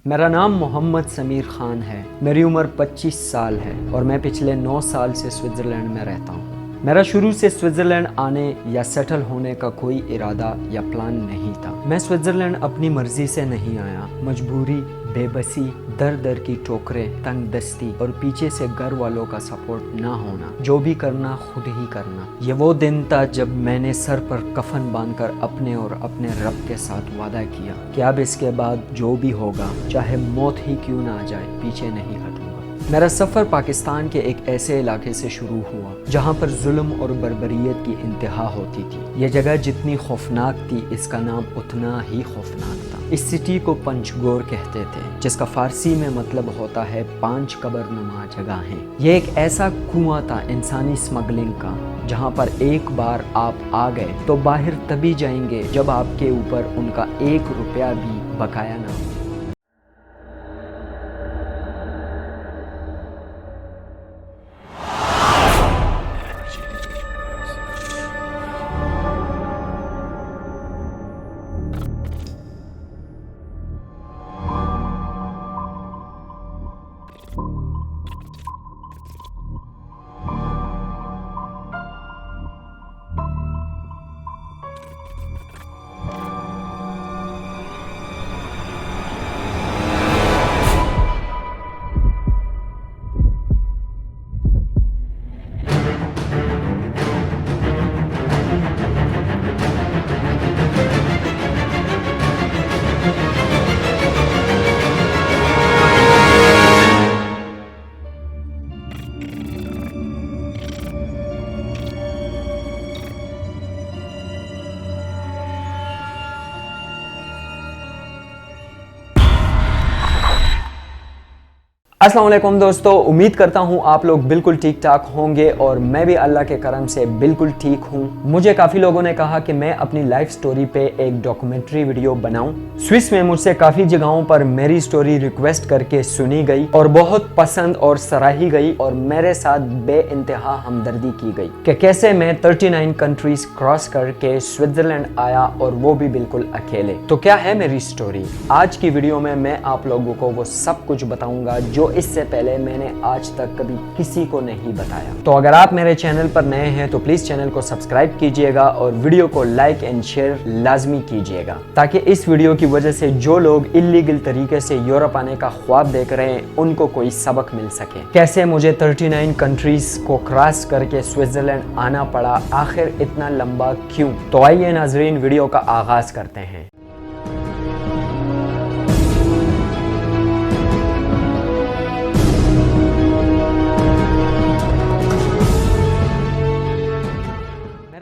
मेरा नाम मोहम्मद समीर खान है। मेरी उम्र 25 साल है और मैं पिछले 9 साल से स्विट्ज़रलैंड में रहता हूँ। मेरा शुरू से स्विट्ज़रलैंड आने या सेटल होने का कोई इरादा या प्लान नहीं था। मैं स्विट्ज़रलैंड अपनी मर्जी से नहीं आया। मजबूरी, बेबसी, दर दर की टोकरें, तंग दस्ती और पीछे से घर वालों का सपोर्ट ना होना, जो भी करना खुद ही करना। ये वो दिन था जब मैंने सर पर कफन बांधकर अपने और अपने रब के साथ वादा किया कि अब इसके बाद जो भी होगा, चाहे मौत ही क्यों ना आ जाए, पीछे नहीं हटूंगा। मेरा सफ़र पाकिस्तान के एक ऐसे इलाके से शुरू हुआ जहाँ पर जुल्म और बर्बरियत की इंतहा होती थी। ये जगह जितनी खौफनाक थी, इसका नाम उतना ही खौफनाक था। इस सिटी को पंचगोर कहते थे, जिसका फारसी में मतलब होता है 5 कब्रनुमा जगहें। ये एक ऐसा कुआं था इंसानी स्मगलिंग का, जहाँ पर एक बार आप आ गए तो बाहर तभी जाएंगे जब आपके ऊपर उनका 1 रुपया भी बकाया ना हो। अस्सलाम वालेकुम दोस्तों, उम्मीद करता हूँ आप लोग बिल्कुल ठीक ठाक होंगे और मैं भी अल्लाह के करम से बिल्कुल ठीक हूँ। मुझे काफ़ी लोगों ने कहा कि मैं अपनी लाइफ स्टोरी पे एक डॉक्यूमेंट्री वीडियो बनाऊं। स्विस में मुझसे काफ़ी जगहों पर मेरी स्टोरी रिक्वेस्ट करके सुनी गई और बहुत पसंद और सराही गई और मेरे साथ बेइंतहा हमदर्दी की गई कि कैसे मैं 39 कंट्रीज क्रॉस करके स्विट्ज़रलैंड आया और वो भी बिल्कुल अकेले। तो क्या है मेरी स्टोरी? आज की वीडियो में मैं आप लोगों को वो सब कुछ बताऊंगा जो इससे पहले मैंने आज तक कभी किसी को नहीं बताया। तो अगर आप मेरे चैनल पर नए हैं तो प्लीज चैनल को सब्सक्राइब कीजिएगा और वीडियो को लाइक एंड शेयर लाजमी कीजिएगा, ताकि इस वीडियो की वजह से जो लोग इल्लीगल तरीके से यूरोप आने का ख्वाब देख रहे हैं उनको कोई सबक मिल सके। कैसे मुझे 39 कंट्रीज को क्रॉस करके स्विट्ज़रलैंड आना पड़ा, आखिर इतना लंबा क्यों? तो आइए नाजरीन, वीडियो का आगाज करते हैं।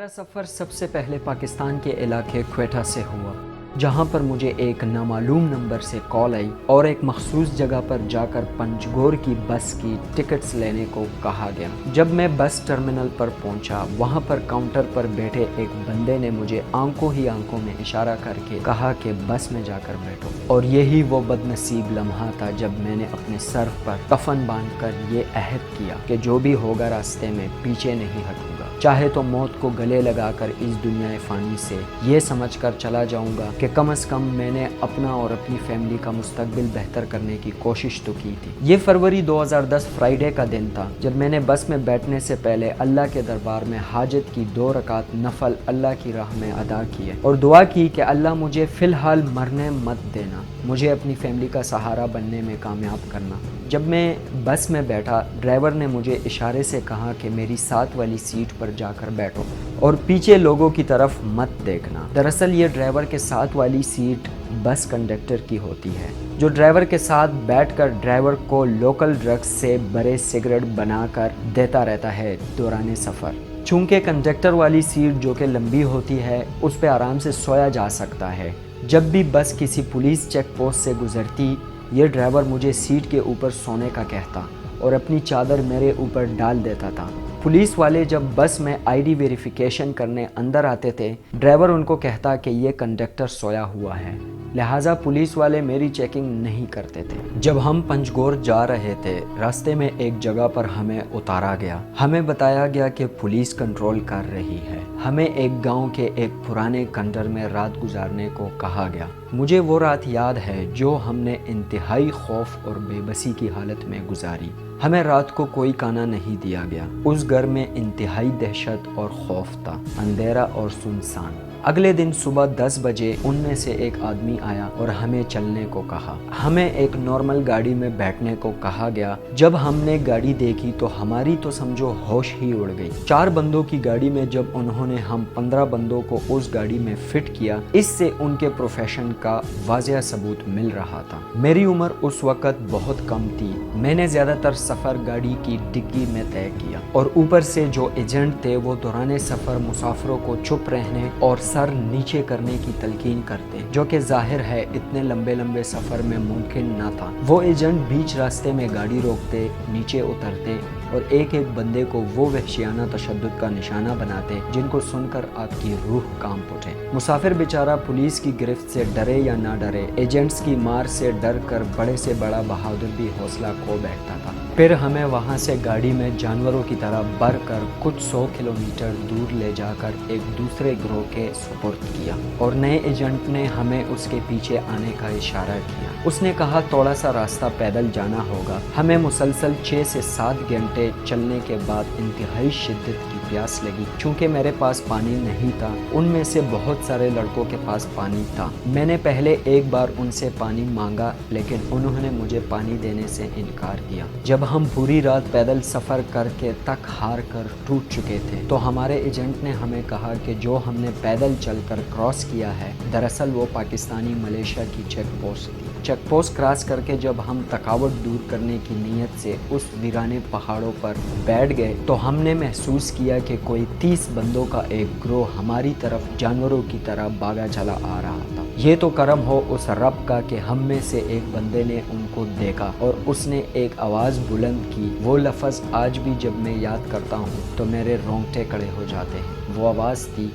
सफ़र सबसे पहले पाकिस्तान के इलाके क्वेटा से हुआ, जहां पर मुझे एक नामालूम नंबर से कॉल आई और एक मखसूस जगह पर जाकर पंचगोर की बस की टिकट्स लेने को कहा गया। जब मैं बस टर्मिनल पर पहुंचा, वहां पर काउंटर पर बैठे एक बंदे ने मुझे आंखों ही आंखों में इशारा करके कहा कि बस में जाकर बैठो। और यही वो बदनसीब लम्हा था जब मैंने अपने सर पर कफन बांधकर ये अहद किया कि जो भी होगा रास्ते में पीछे नहीं हटूंगा, चाहे तो मौत को गले लगाकर इस दुनिया फानी से ये समझकर चला जाऊंगा कि कम से कम मैंने अपना और अपनी फैमिली का मुस्तकबिल बेहतर करने की कोशिश तो की थी। ये फरवरी 2010 फ्राइडे का दिन था जब मैंने बस में बैठने से पहले अल्लाह के दरबार में हाजत की 2 रकात नफल अल्लाह की राह में अदा किए और दुआ की कि अल्लाह मुझे फ़िलहाल मरने मत देना, मुझे अपनी फैमिली का सहारा बनने में कामयाब करना। जब मैं बस में बैठा, ड्राइवर ने मुझे इशारे से कहा कि मेरी साथ वाली सीट पर जाकर बैठो और पीछे लोगों की तरफ मत देखना। दरअसल ये ड्राइवर के साथ वाली सीट बस कंडक्टर की होती है, जो ड्राइवर के साथ बैठकर ड्राइवर को लोकल ड्रग्स से बड़े सिगरेट बनाकर देता रहता है दौरान सफ़र। चूँकि कंडक्टर वाली सीट जो कि लंबी होती है, उस पर आराम से सोया जा सकता है। जब भी बस किसी पुलिस चेक पोस्ट से गुजरती, ये ड्राइवर मुझे सीट के ऊपर सोने का कहता और अपनी चादर मेरे ऊपर डाल देता था। पुलिस वाले जब बस में आईडी वेरिफिकेशन करने अंदर आते थे, ड्राइवर उनको कहता कि ये कंडक्टर सोया हुआ है, लिहाजा पुलिस वाले मेरी चेकिंग नहीं करते थे। जब हम पंचगोर जा रहे थे, रास्ते में एक जगह पर हमें उतारा गया। हमें बताया गया कि पुलिस कंट्रोल कर रही है। हमें एक गांव के एक पुराने खंडर में रात गुजारने को कहा गया। मुझे वो रात याद है जो हमने इंतहाई खौफ और बेबसी की हालत में गुजारी। हमें रात को कोई खाना नहीं दिया गया। उस घर में इंतहाई दहशत और खौफ था, अंधेरा और सुनसान। अगले दिन सुबह 10 बजे उनमें से एक आदमी आया और हमें चलने को कहा। हमें एक नॉर्मल गाड़ी में बैठने को कहा गया। जब हमने गाड़ी देखी तो हमारी तो समझो होश ही उड़ गई। 4 बंदों की गाड़ी में जब उन्होंने हम 15 बंदों को उस गाड़ी में फिट किया, इससे उनके प्रोफेशन का वाज़िह सबूत मिल रहा था। मेरी उम्र उस वक्त बहुत कम थी। मैंने ज्यादातर सफर गाड़ी की डिग्गी में तय किया और ऊपर से जो एजेंट थे वो दौरान सफर मुसाफिरों को चुप रहने और सर नीचे करने की तलकीन करते, जो कि जाहिर है इतने लंबे लंबे सफर में मुमकिन न था। वो एजेंट बीच रास्ते में गाड़ी रोकते, नीचे उतरते और एक एक बंदे को वो वहशियाना तशद्दुद का निशाना बनाते जिनको सुनकर आपकी रूह कांप उठे। मुसाफिर बेचारा पुलिस की गिरफ्त से डरे या ना डरे, एजेंट्स की मार से डर कर बड़े से बड़ा बहादुर भी हौसला खो बैठता था। फिर हमें वहाँ से गाड़ी में जानवरों की तरह भर कर कुछ 100 किलोमीटर दूर ले जाकर एक दूसरे गिरोह के सुपुर्द किया और नए एजेंट ने हमें उसके पीछे आने का इशारा किया। उसने कहा थोड़ा सा रास्ता पैदल जाना होगा। हमें मुसलसल 6 से 7 घंटे चलने के बाद इंतहाई शिद्दत की प्यास लगी। चूंकि मेरे पास पानी नहीं था, उनमें से बहुत सारे लड़कों के पास पानी था। मैंने पहले एक बार उनसे पानी मांगा, लेकिन उन्होंने मुझे पानी देने से इनकार किया। जब हम पूरी रात पैदल सफ़र करके थक हार कर टूट चुके थे तो हमारे एजेंट ने हमें कहा कि जो हमने पैदल चलकर क्रॉस किया है, दरअसल वो पाकिस्तानी मलेशिया की चेक पोस्ट थी। चेक पोस्ट क्रॉस करके जब हम थकावट दूर करने की नीयत से उस वीराने पहाड़ों पर बैठ गए तो हमने महसूस किया कि कोई 30 बंदों का एक ग्रोह हमारी तरफ जानवरों की तरह भागा चला आ रहा था। ये तो करम हो उस रब का कि हम में से एक बंदे ने उनको देखा और उसने एक आवाज़ बुलंद की। वो लफ्ज़ आज भी जब मैं याद करता हूँ तो मेरे रोंगटे खड़े हो जाते हैं। वो आवाज़ थी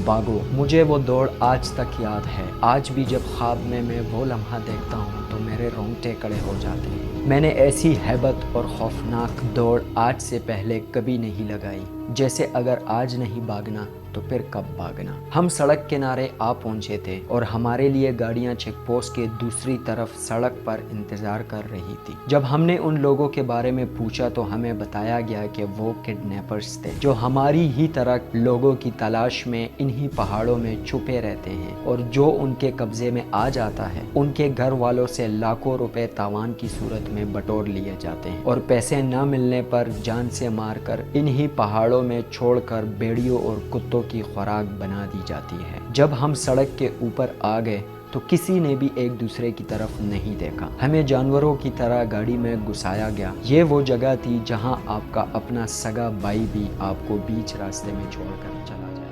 भागो। मुझे वो दौड़ आज तक याद है। आज भी जब ख्वाब में मैं वो लम्हा देखता हूँ तो मेरे रोंगटे खड़े हो जाते हैं। मैंने ऐसी हैबत और खौफनाक दौड़ आज से पहले कभी नहीं लगाई। जैसे अगर आज नहीं भागना तो फिर कब भागना। हम सड़क किनारे आ पहुंचे थे और हमारे लिए गाड़ियां चेक पोस्ट के दूसरी तरफ सड़क पर इंतजार कर रही थी। जब हमने उन लोगों के बारे में पूछा तो हमें बताया गया कि वो किडनैपर्स थे जो हमारी ही तरह लोगों की तलाश में इन्हीं पहाड़ों में छुपे रहते हैं और जो उनके कब्जे में आ जाता है उनके घर वालों से लाखों रुपए तावान की सूरत में बटोर लिए जाते हैं और पैसे न मिलने पर जान से मारकर इन्हीं पहाड़ों में छोड़कर भेड़ियों और कुत्तों की खुराक बना दी जाती है। जब हम सड़क के ऊपर आ गए तो किसी ने भी एक दूसरे की तरफ नहीं देखा। हमें जानवरों की तरह गाड़ी में घुसाया गया। ये वो जगह थी जहां आपका अपना सगा भाई भी आपको बीच रास्ते में छोड़कर चला जाए।